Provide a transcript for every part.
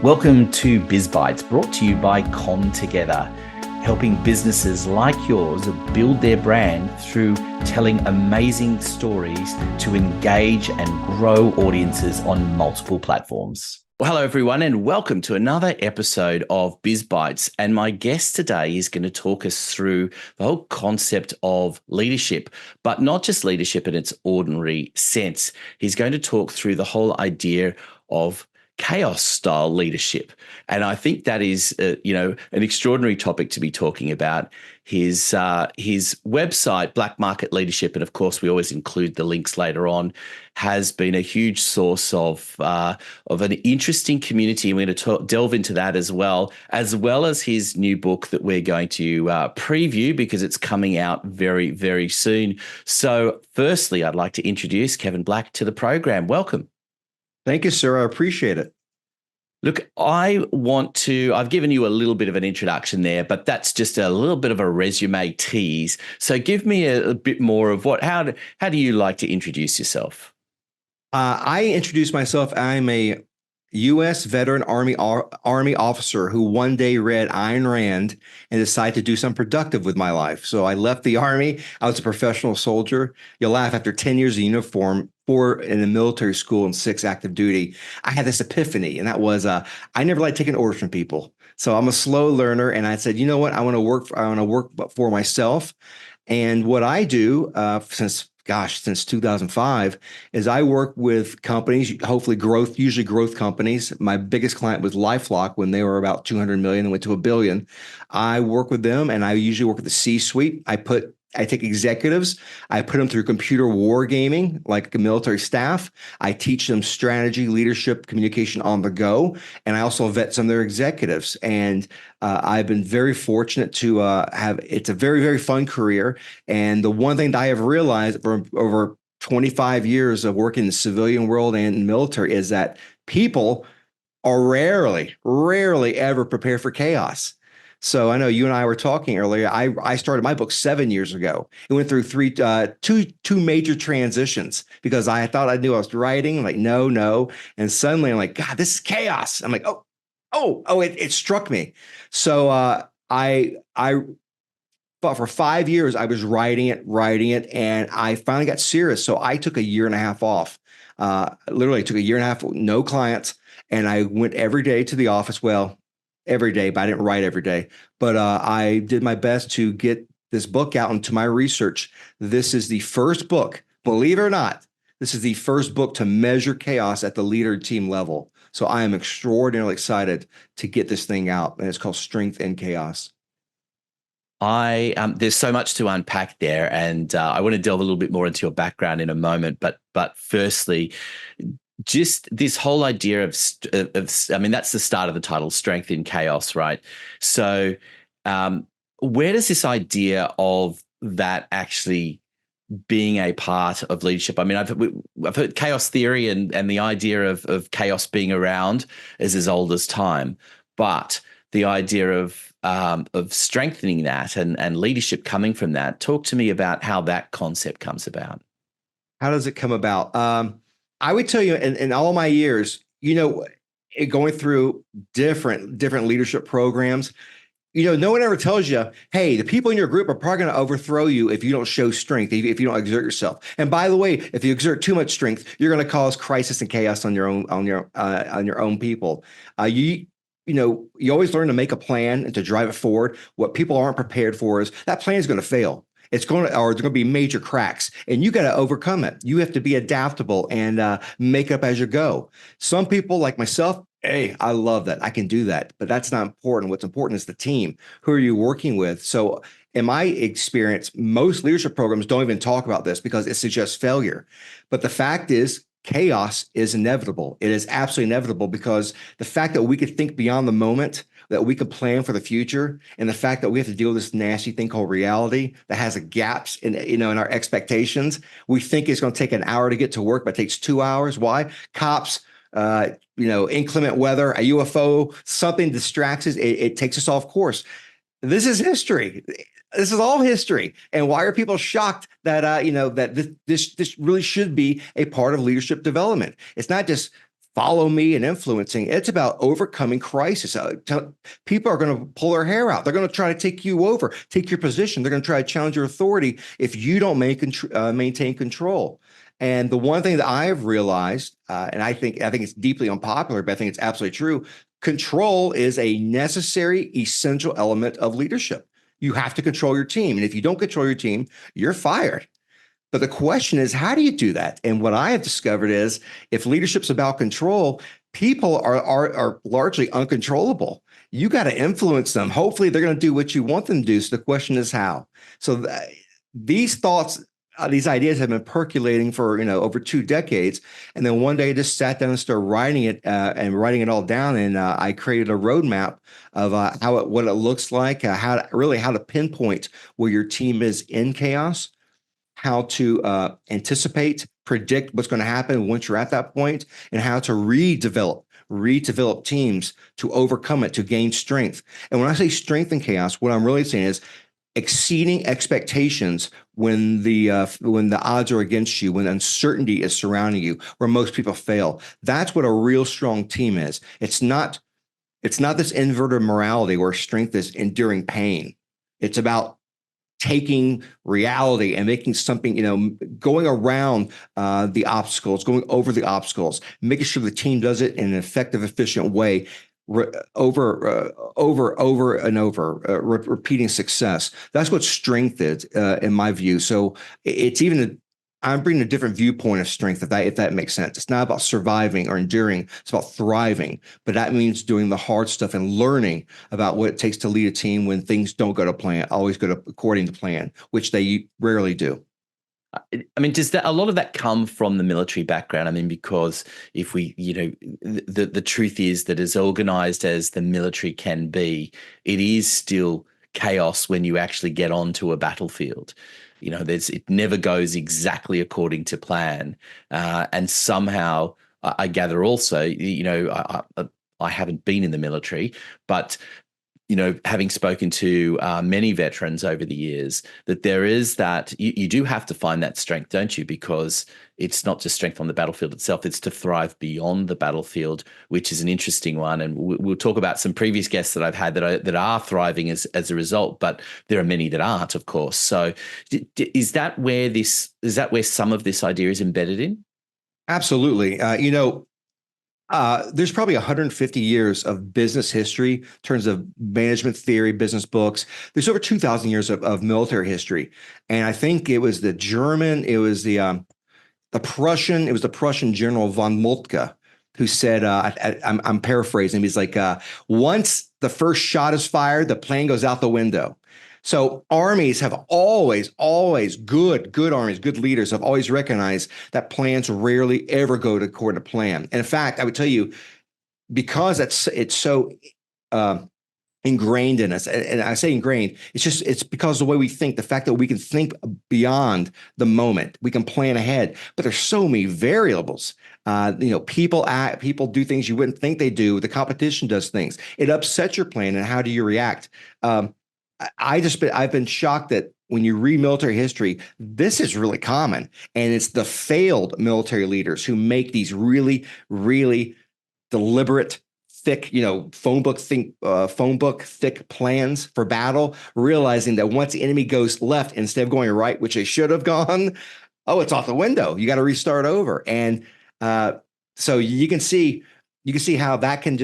Welcome to Biz Bites, brought to you by CommTogether, helping businesses like yours build their brand through telling amazing stories to engage and grow audiences on multiple platforms. Well, hello, everyone, and welcome to another episode of Biz Bites. And my guest today is going to talk us through the whole concept of leadership, but not just leadership in its ordinary sense. He's going to talk through the whole idea of chaos style leadership. And I think that is, an extraordinary topic to be talking about. His website, Black Market Leadership, and of course, we always include the links later on, has been a huge source of an interesting community. And we're going to delve into that as well as his new book that we're going to preview because it's coming out very, very soon. So firstly, I'd like to introduce Kevin Black to the program. Welcome. Thank you, sir. I appreciate it. Look, I've given you a little bit of an introduction there, but that's just a little bit of a resume tease. So give me a bit more of how do you like to introduce yourself? I introduce myself. I'm a U.S. veteran Army officer who one day read Ayn Rand and decided to do something productive with my life. So I left the Army. I was a professional soldier. You'll laugh, after 10 years of uniform, 4 in a military school and 6 active duty, I had this epiphany, and that was I never liked taking orders from people. So I'm a slow learner, and I said, you know what? I want to work for myself. And what I do since 2005 is I work with companies, usually growth companies. My biggest client was LifeLock when they were about 200 million and went to $1 billion. I work with them, and I usually work with the C-suite. I take executives, I put them through computer war gaming, like a military staff. I teach them strategy, leadership, communication on the go. And I also vet some of their executives. And I've been very fortunate to it's a very, very fun career. And the one thing that I have realized for over 25 years of working in the civilian world and military is that people are rarely ever prepared for chaos. So I know you and I were talking earlier. I started my book 7 years ago. It went through two major transitions because I thought I knew I was writing. I'm like, no. And suddenly I'm like, God, this is chaos. I'm like, it struck me. So I thought for 5 years I was writing it, and I finally got serious. So I took a year and a half off. Literally took a year and a half, no clients, and I went every day to the office. Well, every day, but I didn't write every day. But I did my best to get this book out into my research. This is the first book, believe it or not, this is the first book to measure chaos at the leader team level. So I am extraordinarily excited to get this thing out, and it's called Strength in Chaos. There's so much to unpack there, and I want to delve a little bit more into your background in a moment. But firstly, just this whole idea of that's the start of the title, Strength in Chaos, right? So where does this idea of that actually being a part of leadership? I mean, I've heard chaos theory and the idea of chaos being around is as old as time, but the idea of strengthening that and leadership coming from that. Talk to me about how that concept comes about. How does it come about? I would tell you in all my years, going through different leadership programs, no one ever tells you, hey, the people in your group are probably going to overthrow you if you don't show strength, if you don't exert yourself. And by the way, if you exert too much strength, you're going to cause crisis and chaos on your own people. You always learn to make a plan and to drive it forward. What people aren't prepared for is that plan is going to fail. There's going to be major cracks, and you got to overcome it. You have to be adaptable and make up as you go. Some people like myself, hey, I love that. I can do that, but that's not important. What's important is the team. Who are you working with? So in my experience, most leadership programs don't even talk about this because it suggests failure. But the fact is, chaos is inevitable. It is absolutely inevitable because the fact that we could think beyond the moment, that we could plan for the future, and the fact that we have to deal with this nasty thing called reality that has gaps in our expectations. We think it's going to take an hour to get to work, but it takes 2 hours. Why? Cops, inclement weather, a UFO, something distracts us. It takes us off course. This is history. This is all history. And why are people shocked that this really should be a part of leadership development? It's not just follow me and influeing. It's about overcoming crisis. People are going to pull their hair out. They're going to try to take you over, take your position. They're going to try to challenge your authority if you don't maintain control. And the one thing that I have realized, and I think it's deeply unpopular, but I think it's absolutely true. Control is a necessary, essential element of leadership. You have to control your team. And if you don't control your team, you're fired. But the question is, how do you do that? And what I have discovered is if leadership's about control, people are largely uncontrollable. You got to influence them. Hopefully, they're going to do what you want them to do. So the question is how. So these thoughts, these ideas have been percolating for over 2 decades, and then one day I just sat down and started writing it all down, and I created a roadmap of what it looks like, how to pinpoint where your team is in chaos, how to anticipate, predict what's going to happen once you're at that point, and how to redevelop teams to overcome it, to gain strength. And when I say strength in chaos, what I'm really saying is exceeding expectations when the odds are against you, when uncertainty is surrounding you, where most people fail. That's what a real strong team is. It's not this inverted morality where strength is enduring pain. It's about taking reality and making something, going around the obstacles, going over the obstacles, making sure the team does it in an effective, efficient way, over and over, repeating success. That's what strength is, in my view. So I'm bringing a different viewpoint of strength, if that makes sense. It's not about surviving or enduring. It's about thriving. But that means doing the hard stuff and learning about what it takes to lead a team when things don't go to plan, always go according to plan, which they rarely do. I mean, does a lot of that come from the military background? I mean, because if we, the truth is that as organized as the military can be, it is still chaos when you actually get onto a battlefield. It never goes exactly according to plan. And somehow I gather also, I haven't been in the military, but having spoken to many veterans over the years, that there is that you do have to find that strength, don't you? Because it's not just strength on the battlefield itself, it's to thrive beyond the battlefield, which is an interesting one. And we'll talk about some previous guests that I've had that are thriving as a result, but there are many that aren't, of course. So is that where some of this idea is embedded in? Absolutely. There's probably 150 years of business history in terms of management theory, business books. There's over 2,000 years of military history. And I think it was the Prussian general von Moltke who said, I'm paraphrasing, he's like, once the first shot is fired, the plane goes out the window. So armies have always good armies, good leaders have always recognized that plans rarely ever go according to plan. And in fact, I would tell you, because it's so ingrained in us, and I say ingrained, it's because of the way we think, the fact that we can think beyond the moment, we can plan ahead. But there's so many variables. People do things you wouldn't think they do. The competition does things. It upsets your plan, and how do you react? I've been shocked that when you read military history, this is really common. And it's the failed military leaders who make these really, really deliberate, thick, phone book thick plans for battle, realizing that once the enemy goes left instead of going right, which they should have gone, it's off the window. You got to restart over. And so you can see how that can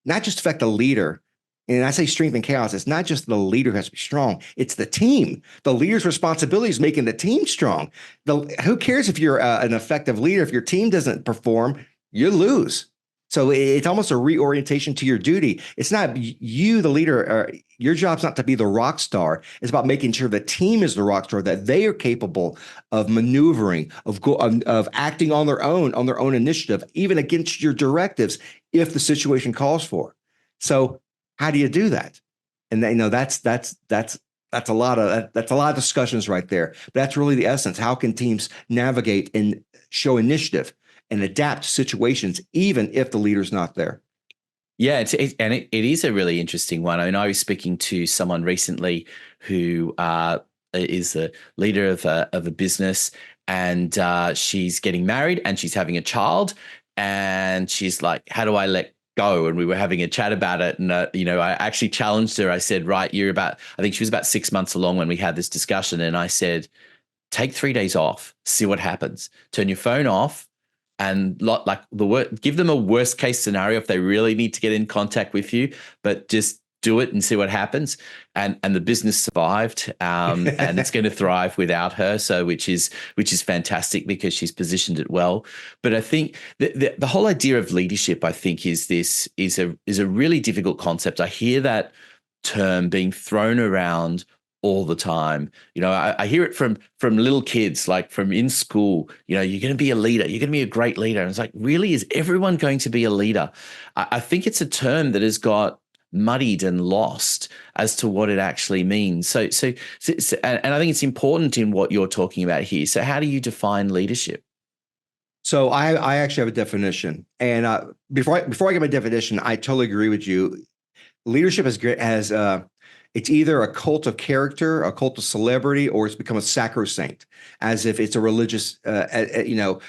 not just affect the leader. And I say strength and chaos. It's not just the leader who has to be strong. It's the team. The leader's responsibility is making the team strong. Who cares if you're an effective leader? If your team doesn't perform, you lose. So it's almost a reorientation to your duty. It's not you, the leader. Your job's not to be the rock star. It's about making sure the team is the rock star, that they are capable of maneuvering, of acting on their own initiative, even against your directives if the situation calls for it. So how do you do that? And that's a lot of discussions right there. But that's really the essence. How can teams navigate and show initiative and adapt to situations, even if the leader's not there? Yeah, it is a really interesting one. I mean, I was speaking to someone recently who is the leader of a business, and she's getting married and she's having a child. And she's like, how do I let go? And we were having a chat about it. And, I actually challenged her. I said, right, I think she was about 6 months along when we had this discussion. And I said, take 3 days off, see what happens. Turn your phone off and give them a worst case scenario if they really need to get in contact with you, but just do it and see what happens. And the business survived, and it's going to thrive without her. So which is fantastic because she's positioned it well. But I think the whole idea of leadership, I think, is a really difficult concept. I hear that term being thrown around all the time. I hear it from little kids, like from in school. You're going to be a leader. You're going to be a great leader. And it's like, really, is everyone going to be a leader? I think it's a term that has got muddied and lost as to what it actually means. So, and I think it's important in what you're talking about here. So, how do you define leadership? So I actually have a definition, and before I get my definition, I totally agree with you. Leadership has it's either a cult of character, a cult of celebrity, or it's become a sacrosanct, as if it's a religious, the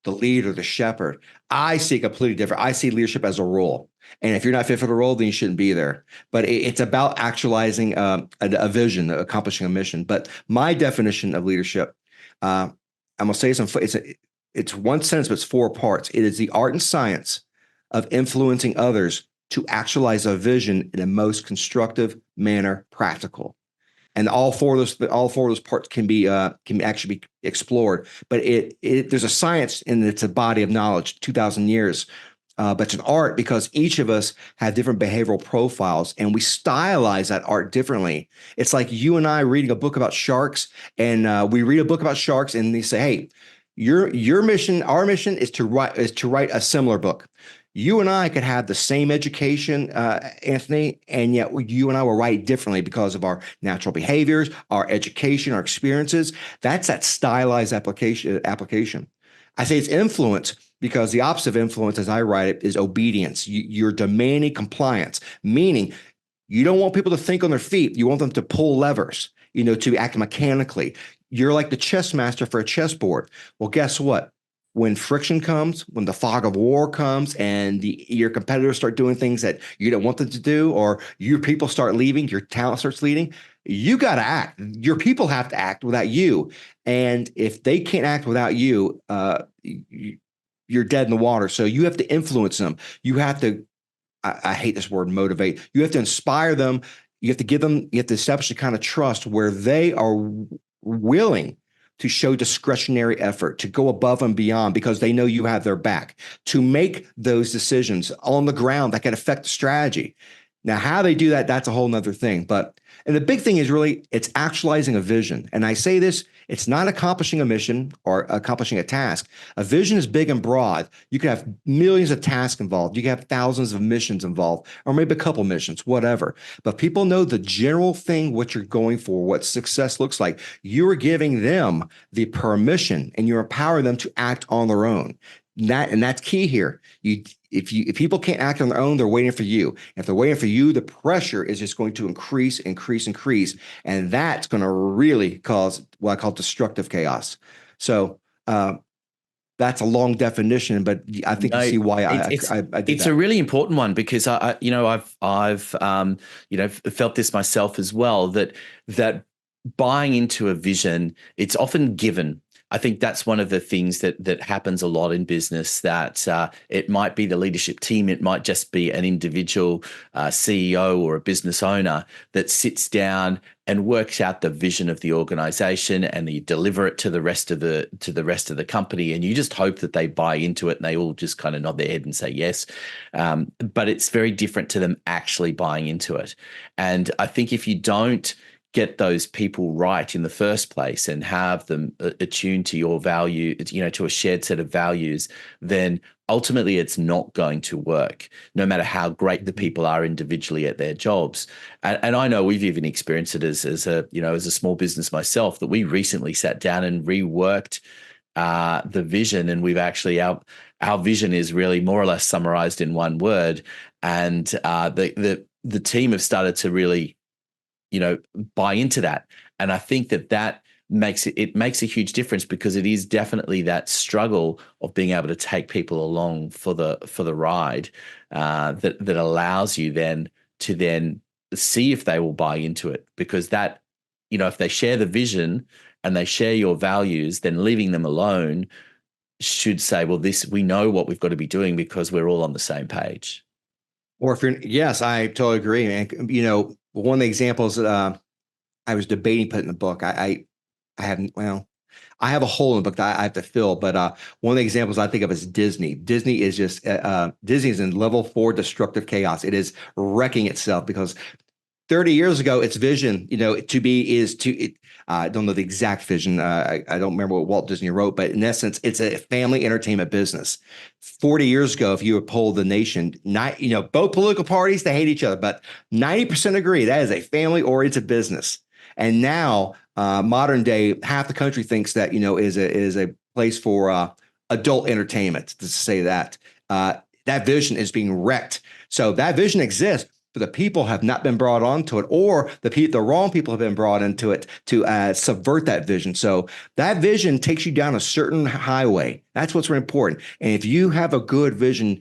leader, the shepherd. I see it completely different. I see leadership as a role. And if you're not fit for the role, then you shouldn't be there. But it's about actualizing a vision, accomplishing a mission. But my definition of leadership, I'm going to say it's one sentence, but it's 4 parts. It is the art and science of influencing others to actualize a vision in the most constructive manner, practical. And all four of those parts can actually be explored. But there's a science, and it's a body of knowledge, 2,000 years. But it's an art because each of us have different behavioral profiles, and we stylize that art differently. It's like you and I reading a book about sharks, and we read a book about sharks, and they say, "Hey, your mission, our mission is to write a similar book." You and I could have the same education, Anthony, and yet you and I will write differently because of our natural behaviors, our education, our experiences. That's that stylized application. I say it's influence because the opposite of influence, as I write it, is obedience. You're demanding compliance, meaning you don't want people to think on their feet. You want them to pull levers, to act mechanically. You're like the chess master for a chessboard. Well, guess what? When friction comes, when the fog of war comes, and your competitors start doing things that you don't want them to do, or your people start leaving, your talent starts leaving, you got to act. Your people have to act without you. And if they can't act without you, you're dead in the water. So you have to influence them. You have to, I hate this word, motivate. You have to inspire them. You have to establish a kind of trust where they are willing to show discretionary effort, to go above and beyond because they know you have their back, to make those decisions on the ground that can affect the strategy. Now, how they do that, that's a whole nother thing. And the big thing is really, it's actualizing a vision. And I say this, it's not accomplishing a mission or accomplishing a task. A vision is big and broad. You could have millions of tasks involved. You could have thousands of missions involved, or maybe a couple missions, whatever. But people know the general thing, what you're going for, what success looks like. You are giving them the permission, and you're empowering them to act on their own. And that's key here. If people can't act on their own, they're waiting for you. If they're waiting for you, the pressure is just going to increase, and that's going to really cause what I call destructive chaos. So that's a long definition, but I think you see why I did it's that. A really important one because I've felt this myself as well, that buying into a vision, it's often given. I think that's one of the things that happens a lot in business, that it might be the leadership team, it might just be an individual CEO or a business owner that sits down and works out the vision of the organization, and you deliver it to the rest of the company, and you just hope that they buy into it and they all just kind of nod their head and say yes. But it's very different to them actually buying into it. And I think if you don't get those people right in the first place and have them attuned to your value, to a shared set of values, then ultimately it's not going to work, no matter how great the people are individually at their jobs. And I know we've even experienced it as a small business myself, that we recently sat down and reworked the vision, and we've actually our vision is really more or less summarized in one word, and the team have started to really buy into that. And I think that makes a huge difference, because it is definitely that struggle of being able to take people along for the ride, that allows you then to see if they will buy into it, because that, if they share the vision and they share your values, then leaving them alone should say, well, we know what we've got to be doing because we're all on the same page. Or yes, I totally agree. And, one of the examples that I was debating putting in the book, I have a hole in the book that I have to fill, but one of the examples I think of is Disney. Disney is just, Disney is in level 4 destructive chaos. It is wrecking itself because 30 years ago, its vision, I don't know the exact vision. I don't remember what Walt Disney wrote, but in essence, it's a family entertainment business. 40 years ago, if you polled the nation, both political parties, they hate each other, but 90% agree that is a family-oriented business. And now, modern day, half the country thinks that, is a place for adult entertainment, to say that. That vision is being wrecked. So that vision exists, but the people have not been brought onto it, or the wrong people have been brought into it to subvert that vision. So that vision takes you down a certain highway. That's what's really important. And if you have a good vision,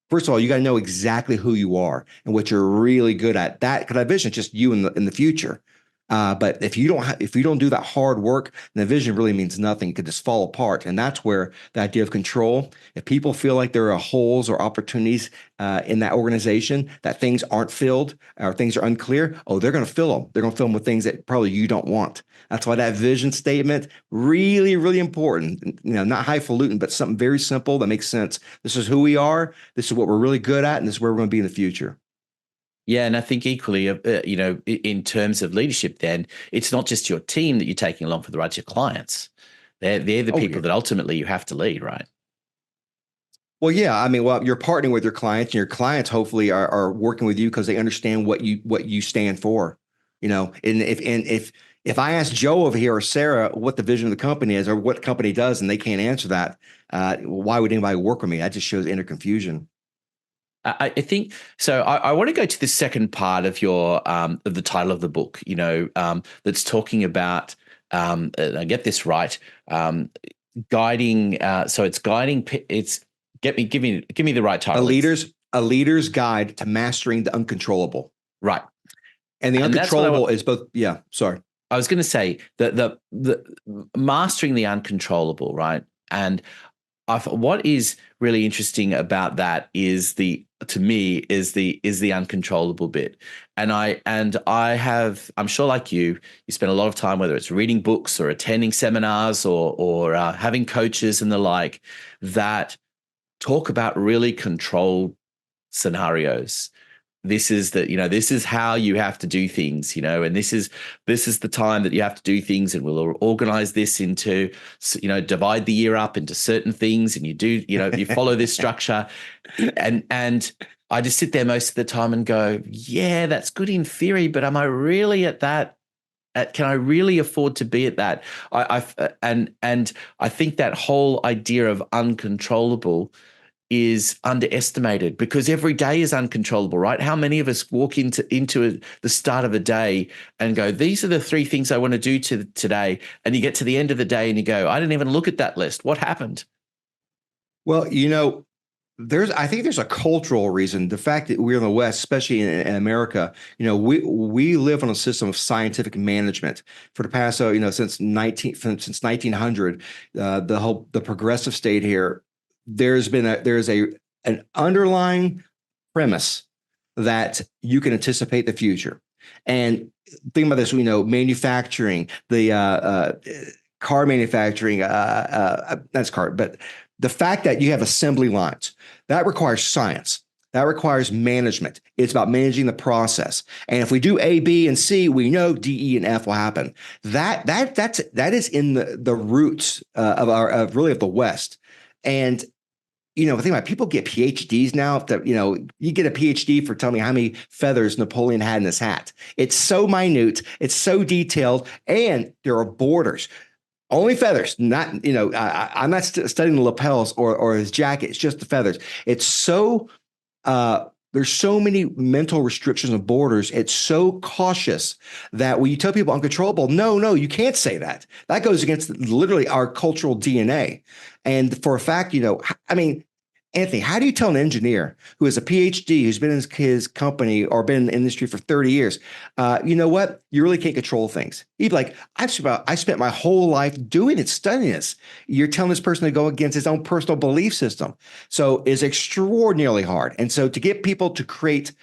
first of all, you got to know exactly who you are and what you're really good at. Because that vision is just you in the future. But if you don't do that hard work, then the vision really means nothing. It could just fall apart. And that's where the idea of control, if people feel like there are holes or opportunities in that organization, that things aren't filled or things are unclear, they're going to fill them. They're going to fill them with things that probably you don't want. That's why that vision statement, really, really important. Not highfalutin, but something very simple that makes sense. This is who we are. This is what we're really good at. And this is where we're going to be in the future. Yeah, and I think equally, in terms of leadership, then it's not just your team that you're taking along for the ride, it's your clients. They're the people that ultimately you have to lead, right? Well, yeah. You're partnering with your clients, and your clients hopefully are working with you because they understand what you stand for. And if I ask Joe over here or Sarah what the vision of the company is or what the company does, and they can't answer that, why would anybody work with me? That just shows inner confusion. I think so. I want to go to the second part of your of the title of the book. That's talking about. I get this right. Guiding. So it's guiding. It's give me the right title. A leader's guide to mastering the uncontrollable. Right. And the uncontrollable is both. Yeah. Sorry. I was going to say that the mastering the uncontrollable, right? And what is really interesting about that is the uncontrollable bit. And I'm sure, like you spend a lot of time, whether it's reading books or attending seminars or having coaches and the like, that talk about really controlled scenarios. This is how you have to do things, and this is the time that you have to do things, and we'll organize this into, divide the year up into certain things, and you follow this structure. And I just sit there most of the time and go, yeah, that's good in theory, but am I really at that? Can I really afford to be at that? And I think that whole idea of uncontrollable is underestimated, because every day is uncontrollable, right? How many of us walk into the start of a day and go, these are the 3 things I want to do today. And you get to the end of the day and you go, I didn't even look at that list. What happened? Well, I think there's a cultural reason. The fact that we're in the West, especially in America, we live on a system of scientific management for the past, since 1900, the progressive state here. There's an underlying premise that you can anticipate the future. And think about this, manufacturing, the car manufacturing, that's car, but the fact that you have assembly lines, that requires science. That requires management. It's about managing the process. And if we do A, B, and C, we know D, E, and F will happen. That is in the roots of the West. And think about it, people get PhDs now. That you get a PhD for telling me how many feathers Napoleon had in his hat. It's so minute, it's so detailed, and there are borders. Only feathers, not I'm not studying the lapels or his jacket. It's just the feathers. It's so There's so many mental restrictions and borders. It's so cautious that when you tell people uncontrollable, no, you can't say that. That goes against literally our cultural DNA. And for a fact, I mean, Anthony, how do you tell an engineer who has a PhD, who's been in his company or been in the industry for 30 years, you know what? You really can't control things. He'd be like, I spent my whole life doing it, studying this. You're telling this person to go against his own personal belief system. So it's extraordinarily hard. And so to get people to create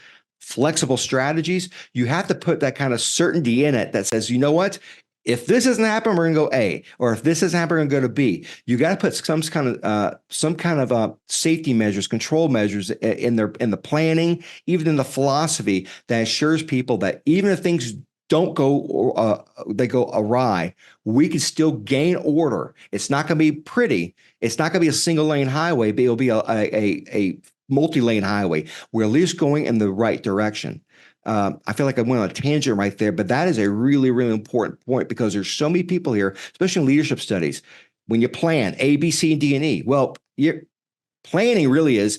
flexible strategies, you have to put that kind of certainty in it that says, you know what? If this doesn't happen, we're going to go A, or if this doesn't happen, we're going to go to B. You got to put some kind of safety measures, control measures in the planning, even in the philosophy that assures people that even if things don't go they go awry, we can still gain order. It's not going to be pretty. It's not going to be a single lane highway, but it'll be a multi-lane highway. We're at least going in the right direction. I feel like I went on a tangent right there, but that is a really, really important point because there's so many people here, especially in leadership studies. When you plan A, B, C, and D, and E, well, your planning really is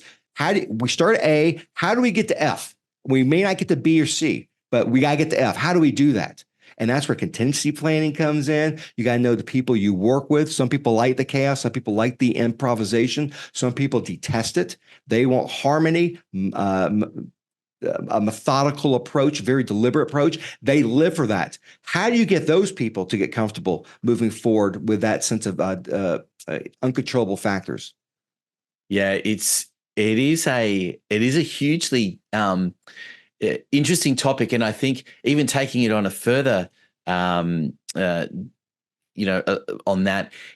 we start at A, how do we get to F? We may not get to B or C, but we got to get to F. How do we do that? And that's where contingency planning comes in. You got to know the people you work with. Some people like the chaos. Some people like the improvisation. Some people detest it. They want harmony, a methodical approach, very deliberate approach. They live for that. How do you get those people to get comfortable moving forward with that sense of uncontrollable factors? Yeah, it is a hugely interesting topic, and I think even taking it on a further, on that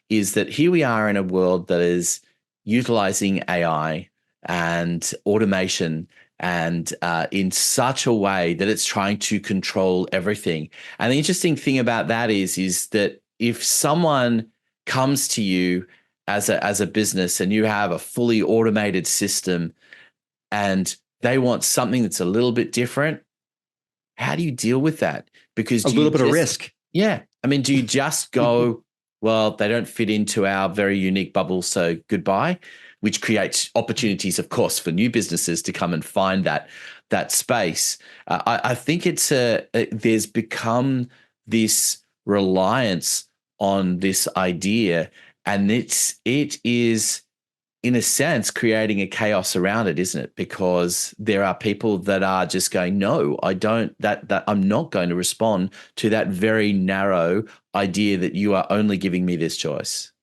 is that here we are in a world that is utilizing AI and automation and in such a way that it's trying to control everything. And the interesting thing about that is that if someone comes to you as a business and you have a fully automated system and they want something that's a little bit different, how do you deal with that? Because a little bit of risk. Yeah. I mean, do you just go, well, they don't fit into our very unique bubble, so goodbye? Which creates opportunities, of course, for new businesses to come and find that space. I think there's become this reliance on this idea, and it is, in a sense, creating a chaos around it, isn't it? Because there are people that are just going, no, I don't. That I'm not going to respond to that very narrow idea that you are only giving me this choice.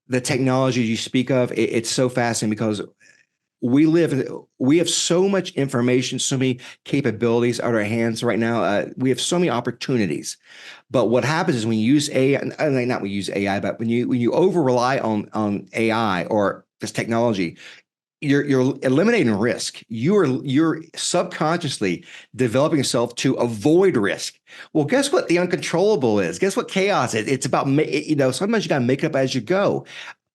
The technology you speak of, it's so fascinating because we have so much information, so many capabilities at our hands right now. We have so many opportunities. But what happens is when you use AI, not when you use AI, but when you over rely on AI or this technology, you're eliminating risk. You're subconsciously developing yourself to avoid risk. Well, guess what the uncontrollable is? Guess what chaos is? It's about, sometimes you got to make it up as you go.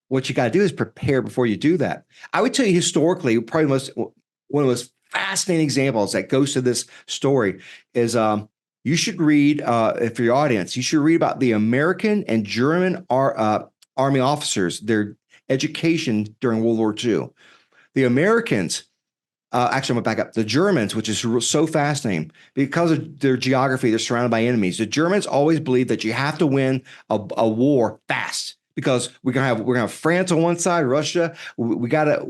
What you got to do is prepare before you do that. I would tell you historically, probably one of the most fascinating examples that goes to this story is you should read, for your audience, you should read about the American and German Army officers, their education during World War II. The Americans, actually, I'm going to back up. The Germans, which is so fascinating, because of their geography, they're surrounded by enemies. The Germans always believe that you have to win a war fast because we're gonna have France on one side, Russia. We gotta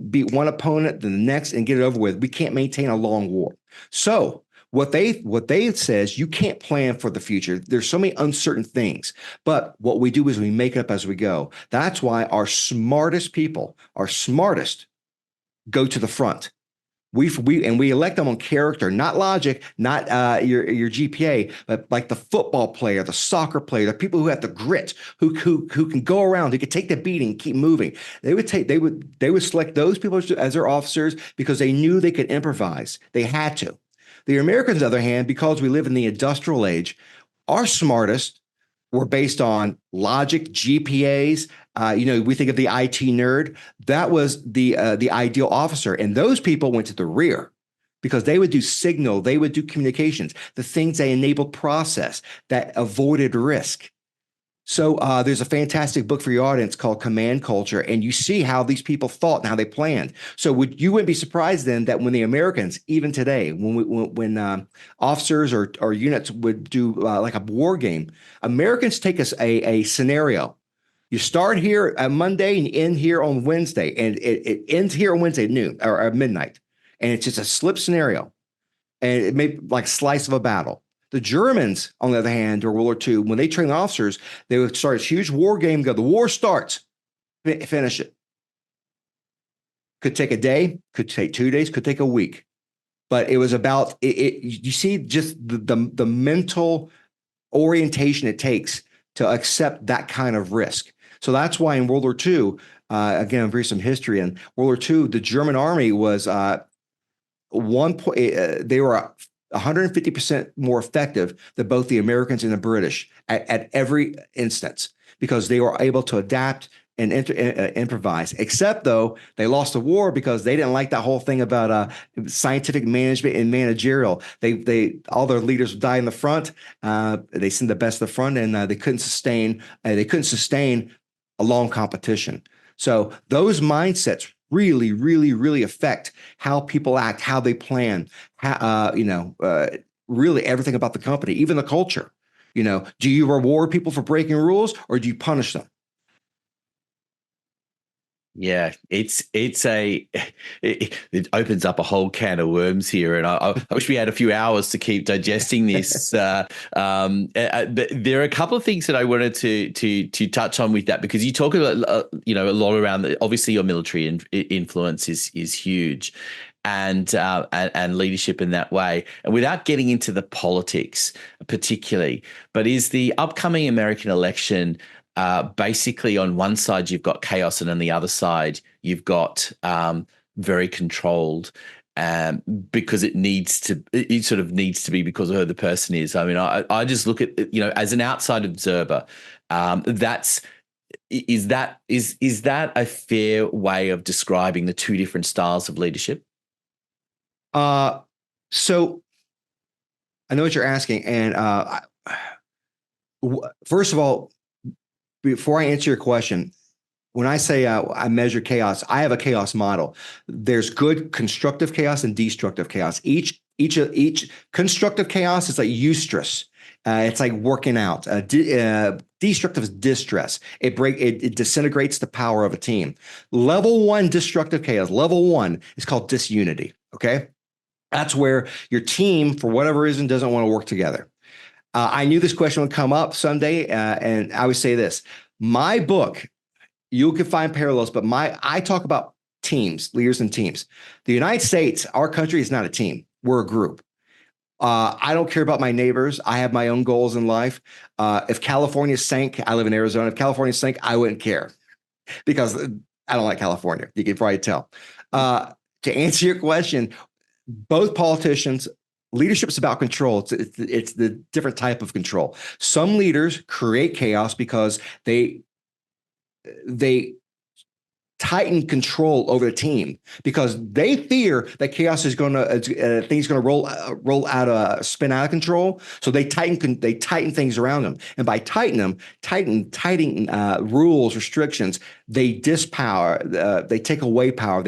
beat one opponent, then the next, and get it over with. We can't maintain a long war. So what they says, you can't plan for the future. There's so many uncertain things. But what we do is we make it up as we go. That's why our smartest people, go to the front. We elect them on character, not logic, not your GPA, but like the football player, the soccer player, the people who have the grit, who can go around, who can take the beating, keep moving. They would select those people as their officers because they knew they could improvise. They had to. The Americans, on the other hand, because we live in the industrial age, our smartest were based on logic, GPAs. We think of the IT nerd. That was the ideal officer. And those people went to the rear because they would do signal, they would do communications, the things that enabled process, that avoided risk. So there's a fantastic book for your audience called Command Culture, and you see how these people thought and how they planned. So you wouldn't be surprised then that when the Americans, even today, when officers or units would do like a war game, Americans take us a scenario. You start here at Monday and end here on Wednesday, and it ends here on Wednesday at noon or at midnight, and it's just a slip scenario, and it may like slice of a battle. The Germans, on the other hand, during World War II, when they trained officers, they would start this huge war game. Go, the war starts, finish it. Could take a day, could take 2 days, could take a week, but it was about it. You see, just the mental orientation it takes to accept that kind of risk. So that's why in World War II, again, I'm reading some history. In World War II, the German army was they were 150% more effective than both the Americans and the British at every instance because they were able to adapt and improvise. Except though they lost the war because they didn't like that whole thing about scientific management and managerial. They all their leaders died in the front. They sent the best to the front, and they couldn't sustain a long competition. So those mindsets really, really, really affect how people act, how they plan, really everything about the company, even the culture. Do you reward people for breaking rules or do you punish them? Yeah, it opens up a whole can of worms here, and I wish we had a few hours to keep digesting this. But there are a couple of things that I wanted to touch on with that, because you talk about a lot around obviously your military influence is huge, and leadership in that way. And without getting into the politics particularly, but is the upcoming American election basically on one side you've got chaos, and on the other side you've got very controlled, because it sort of needs to be because of who the person is. I mean, I just look at as an outside observer, is that a fair way of describing the two different styles of leadership? So I know what you're asking, and first of all, before I answer your question, when I say I measure chaos, I have a chaos model. There's good constructive chaos and destructive chaos. Each constructive chaos is like eustress. It's like working out. Destructive is distress. It disintegrates the power of a team. Level 1 destructive chaos. Level 1 is called disunity. Okay, that's where your team, for whatever reason, doesn't want to work together. I knew this question would come up someday, and I would say this. My book, you can find parallels, but I talk about teams, leaders and teams. The United States, our country, is not a team. We're a group. I don't care about my neighbors. I have my own goals in life. If California sank, I live in Arizona. If California sank, I wouldn't care because I don't like California. You can probably tell. To answer your question, both politicians, leadership is about control. It's the different type of control. Some leaders create chaos because they tighten control over the team because they fear that chaos is going to things going to spin out of control. So they tighten things around them, and by tightening rules, restrictions, they dispower. They take away power.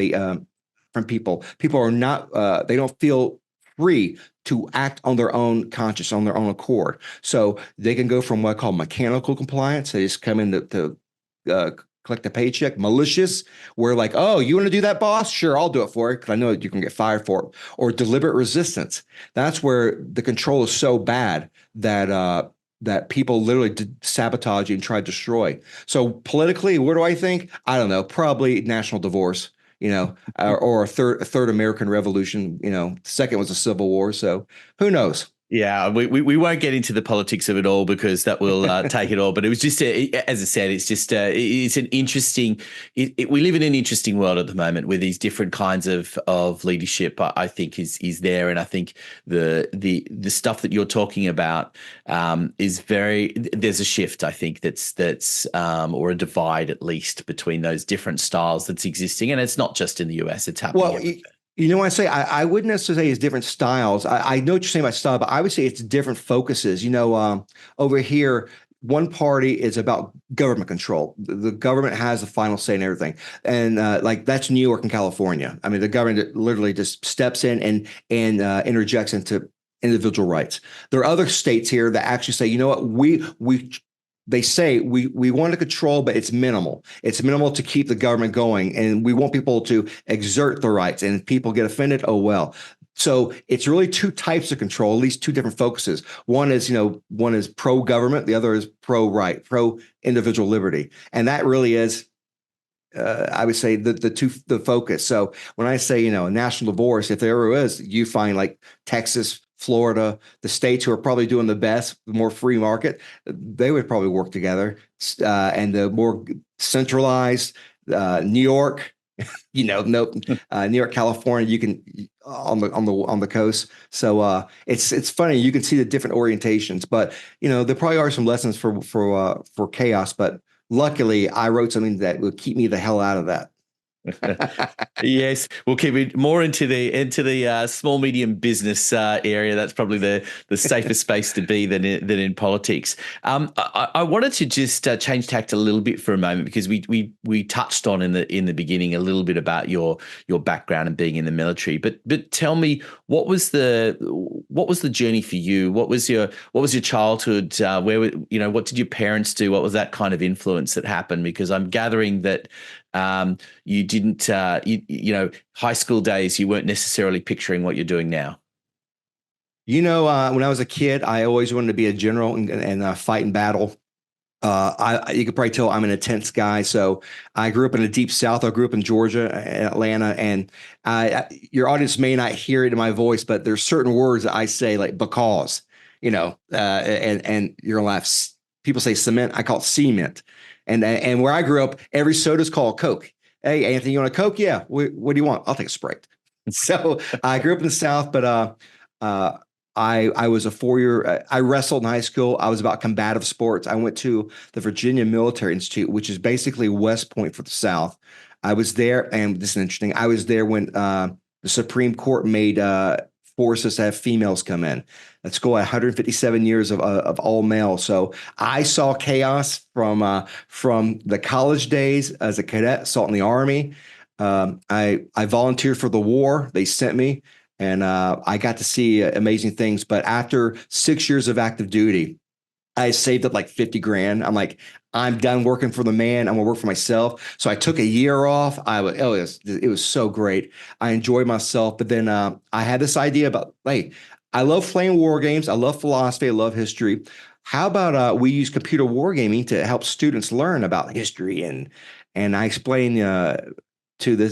From people. People are not. They don't feel free to act on their own conscience, on their own accord. So they can go from what I call mechanical compliance. They just come in to collect a paycheck. Malicious, where like, oh, you want to do that, boss? Sure, I'll do it for you because I know you can get fired for it. Or deliberate resistance. That's where the control is so bad that people literally sabotage and try to destroy. So politically, what do I think? I don't know. Probably national divorce. Or a third American Revolution. Second was a Civil War. So who knows? Yeah, we won't get into the politics of it all because that will take it all. But it was just, as I said, it's just it's an interesting. We live in an interesting world at the moment where these different kinds of leadership, I think, is there, and I think the stuff that you're talking about is very. There's a shift, I think, that's or a divide at least between those different styles that's existing, and it's not just in the US; it's happening. Well, when I say I wouldn't necessarily say it's different styles. I know what you're saying about style, but I would say it's different focuses. Over here, one party is about government control. The government has the final say in everything, and like that's New York and California. I mean, the government literally just steps in and interjects into individual rights. There are other states here that actually say, you know what, they say we want to control, but it's minimal. It's minimal to keep the government going, and we want people to exert the rights. And if people get offended, oh well. So it's really two types of control, at least two different focuses. One is, one is pro-government, the other is pro-right, pro-individual liberty. And that really is, I would say, the focus. So when I say, a national divorce, if there ever is, you find like Texas, Florida, the states who are probably doing the best, the more free market, they would probably work together. And the more centralized, New York, New York, California, you can on the coast. So it's funny. You can see the different orientations, but there probably are some lessons for chaos. But luckily, I wrote something that will keep me the hell out of that. Yes, we'll keep it more into the small medium business area. That's probably the safest space to be than in politics. I wanted to just change tact a little bit for a moment, because we touched on in the beginning a little bit about your background and being in the military. But tell me, what was the journey for you? What was your childhood? What did your parents do? What was that kind of influence that happened? Because I'm gathering that you didn't, high school days, you weren't necessarily picturing what you're doing now. When I was a kid, I always wanted to be a general and fight in battle. You could probably tell I'm an intense guy. So I grew up in the deep South. I grew up in Georgia, Atlanta, and your audience may not hear it in my voice, but there's certain words that I say, like because, and you're gonna laugh. People say cement. I call it cement. And where I grew up, every soda is called Coke. Hey, Anthony, you want a Coke? Yeah. What do you want? I'll take a Sprite. So I grew up in the South, but I was a 4-year. I wrestled in high school. I was about combative sports. I went to the Virginia Military Institute, which is basically West Point for the South. I was there, and this is interesting. I was there when the Supreme Court made force us to have females come in. At school, 157 years of all male. So I saw chaos from the college days as a cadet, saw it in the Army. I volunteered for the war. They sent me, and I got to see amazing things. But after 6 years of active duty, I saved up like 50 grand. I'm like, I'm done working for the man. I'm gonna work for myself. So I took a year off. It was so great. I enjoyed myself. But then I had this idea about, hey, I love playing war games. I love philosophy. I love history. How about we use computer wargaming to help students learn about history? And I explained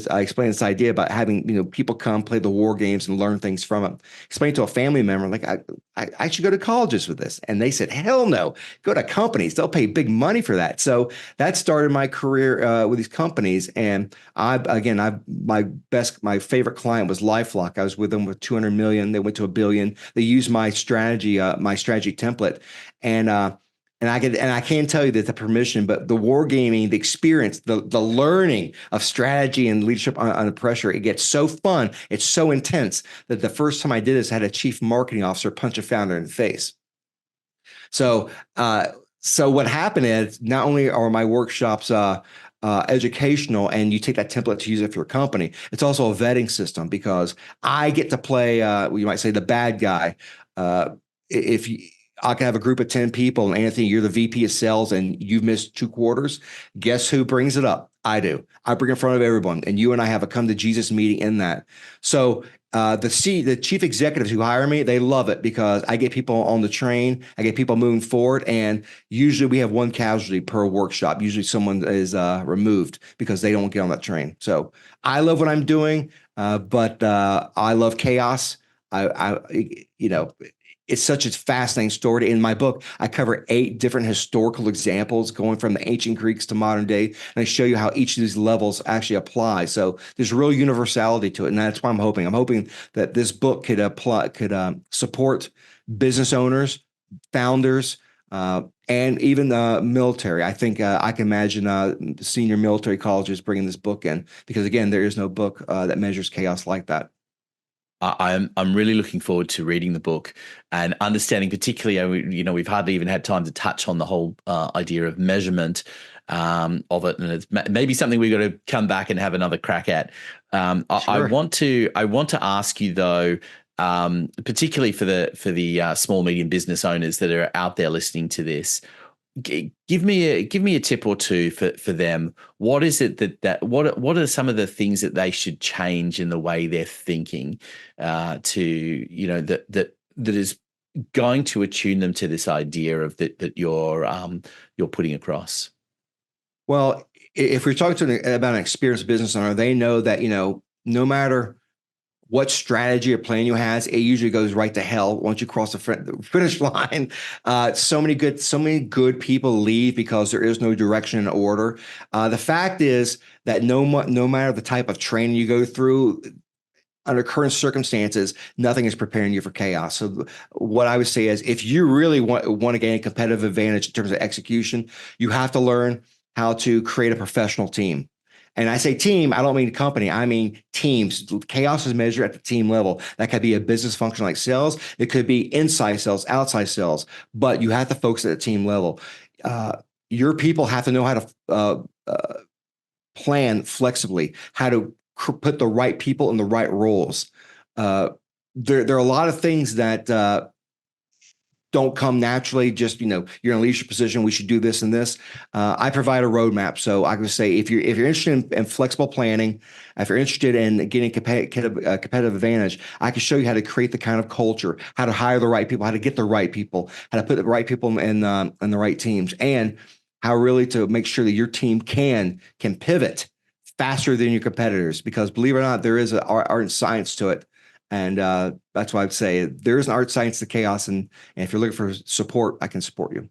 I explained this idea about having people come play the war games and learn things from it. Explained to a family member, like I should go to colleges with this, and they said, hell no, go to companies. They'll pay big money for that. So that started my career with these companies. And my favorite client was LifeLock. I was with them with 200 million. They went to $1 billion. They used my strategy template, and I can't tell you that the permission, but the wargaming, the experience, the learning of strategy and leadership under pressure, it gets so fun. It's so intense that the first time I did this, I had a chief marketing officer punch a founder in the face. So what happened is, not only are my workshops educational, and you take that template to use it for your company, it's also a vetting system, because I get to play, you might say, the bad guy. I can have a group of 10 people, and Anthony, you're the VP of sales and you've missed 2 quarters. Guess who brings it up? I do. I bring it in front of everyone, and you and I have a come to Jesus meeting in that. So the chief executives who hire me, they love it, because I get people on the train, I get people moving forward, and usually we have one casualty per workshop. Usually someone is removed because they don't get on that train. So I love what I'm doing, but I love chaos. It's such a fascinating story. In my book, I cover 8 different historical examples going from the ancient Greeks to modern day. And I show you how each of these levels actually apply. So there's real universality to it. And that's why I'm hoping that this book could support business owners, founders, and even the military. I think I can imagine senior military colleges bringing this book in, because again, there is no book that measures chaos like that. I'm really looking forward to reading the book and understanding, particularly, we've hardly even had time to touch on the whole idea of measurement of it, and it's maybe something we've got to come back and have another crack at. I Sure. want to ask you though, particularly for the small medium business owners that are out there listening to this. Give me a tip or two for them. What is it what are some of the things that they should change in the way they're thinking that is going to attune them to this idea of that you're putting across? Well, if we're talking about an experienced business owner, they know that, no matter what strategy or plan you has, it usually goes right to hell once you cross the finish line. So many good people leave because there is no direction and order. The fact is that no matter the type of training you go through, under current circumstances, nothing is preparing you for chaos. So what I would say is, if you really want to gain a competitive advantage in terms of execution, you have to learn how to create a professional team. And I say team, I don't mean company. I mean teams. Chaos is measured at the team level. That could be a business function like sales. It could be inside sales, outside sales. But you have to focus at the team level. Your people have to know how to plan flexibly, how to put the right people in the right roles. There are a lot of things that don't come naturally. Just, you're in a leadership position, we should do this and this. I provide a roadmap. So I can say, if you're interested in flexible planning, if you're interested in getting a competitive advantage, I can show you how to create the kind of culture, how to hire the right people, how to get the right people, how to put the right people in the right teams, and how really to make sure that your team can pivot faster than your competitors. Because believe it or not, there is an art and science to it. And that's why I'd say there is an art science to chaos. And if you're looking for support, I can support you.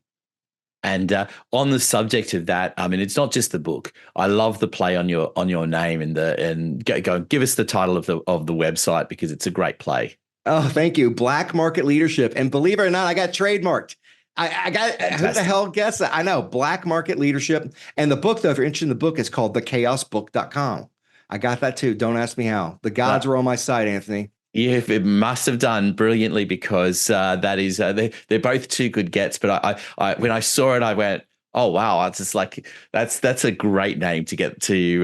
And on the subject of that, I mean, it's not just the book. I love the play on your name and go give us the title of the website, because it's a great play. Oh, thank you. Black Market Leadership. And believe it or not, I got trademarked. I got, Fantastic. who the hell guessed that? I know, Black Market Leadership. And the book, though, if you're interested in the book, is called thechaosbook.com. I got that too. Don't ask me how. The gods were on my side, Anthony. Yeah, it must have done brilliantly, because that is they're both two good gets. But I when I saw it, I went, oh wow, it's just like that's a great name to get to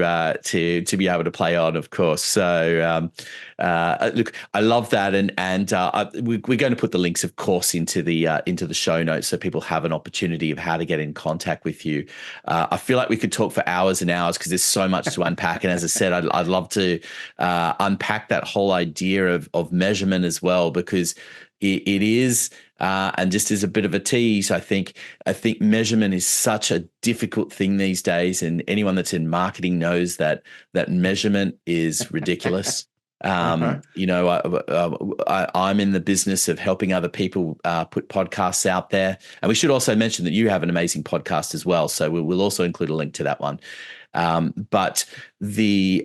be able to play on, of course. So look, I love that, and we're going to put the links, of course, into the show notes, so people have an opportunity of how to get in contact with you. I feel like we could talk for hours and hours, because there's so much to unpack, and as I said, I'd love to unpack that whole idea of measurement as well, because it is, and just as a bit of a tease, I think measurement is such a difficult thing these days, and anyone that's in marketing knows that measurement is ridiculous. I'm in the business of helping other people put podcasts out there, and we should also mention that you have an amazing podcast as well. So we'll also include a link to that one. But the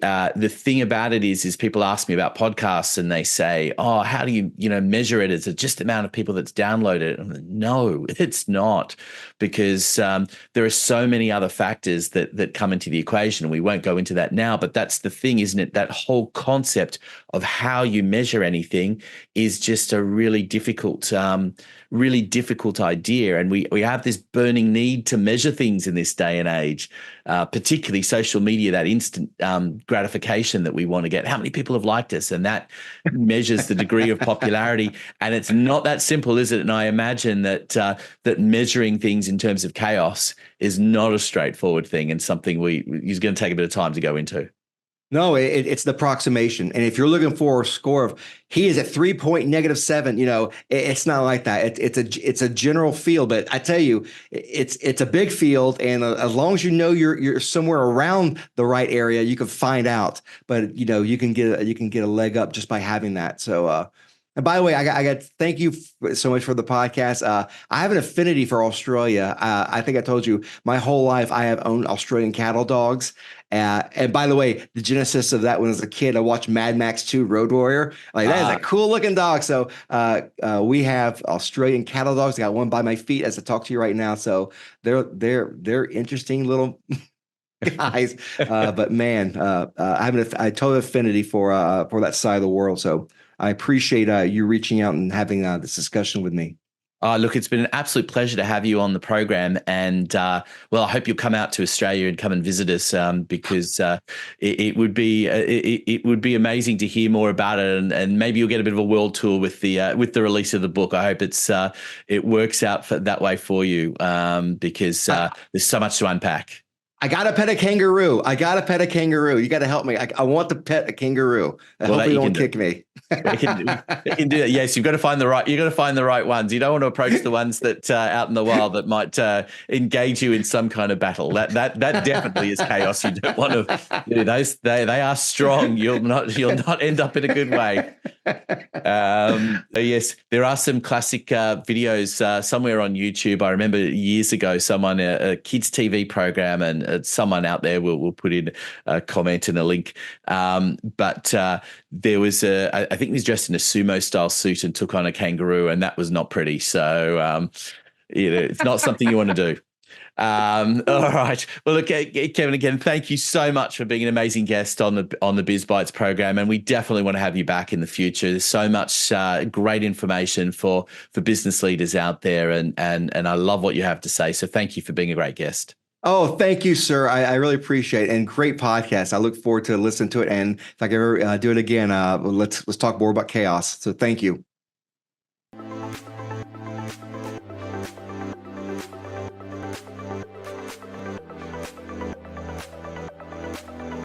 thing about it is people ask me about podcasts, and they say, "Oh, how do you measure it? Is it just the amount of people that's downloaded it?" And no, it's not, because there are so many other factors that come into the equation, and we won't go into that now. But that's the thing, isn't it? That whole concept of how you measure anything is just a really difficult idea, and we have this burning need to measure things in this day and age, particularly social media, that instant gratification that we want to get. How many people have liked us? And that measures the degree of popularity. And it's not that simple, is it? And I imagine that measuring things in terms of chaos is not a straightforward thing, and something is going to take a bit of time to go into. No, it's the approximation. And if you're looking for a score of he is at 3.-7, it's not like that. It's a general field, but I tell you, it's a big field, and as long as you're somewhere around the right area, you can find out. But you can get a leg up just by having that. So and by the way, I got thank you so much for the podcast. I have an affinity for Australia. I think I told you my whole life I have owned Australian cattle dogs. And by the way, the genesis of that, when I was a kid, I watched Mad Max 2 Road Warrior. Like, that is a cool looking dog. So we have Australian cattle dogs. I got one by my feet as I talk to you right now. So they're interesting little guys. But man, I have a total affinity for that side of the world. So I appreciate you reaching out and having this discussion with me. Look, it's been an absolute pleasure to have you on the program, and well, I hope you'll come out to Australia and come and visit us, because it would be amazing to hear more about it, and maybe you'll get a bit of a world tour with the release of the book. I hope it works out that way for you, because there's so much to unpack. I got to pet a kangaroo. You got to help me. I want to pet a kangaroo. I hope they don't kick me. They can do that. Yes, you've got to find the right ones. You don't want to approach the ones that out in the wild that might engage you in some kind of battle. That definitely is chaos. You don't want to do those. They are strong. You'll not end up in a good way. Yes, there are some classic videos somewhere on YouTube. I remember years ago, someone a kids TV program, and someone out there will put in a comment and a link. But there was I think he was dressed in a sumo style suit and took on a kangaroo, and that was not pretty. So it's not something you want to do. All right. Well, look, Kevin, again, thank you so much for being an amazing guest on the Biz Bites program, and we definitely want to have you back in the future. There's so much great information for business leaders out there, and I love what you have to say. So thank you for being a great guest. Oh, thank you, sir. I really appreciate it. And great podcast. I look forward to listening to it. And if I can ever do it again, let's talk more about chaos. So thank you.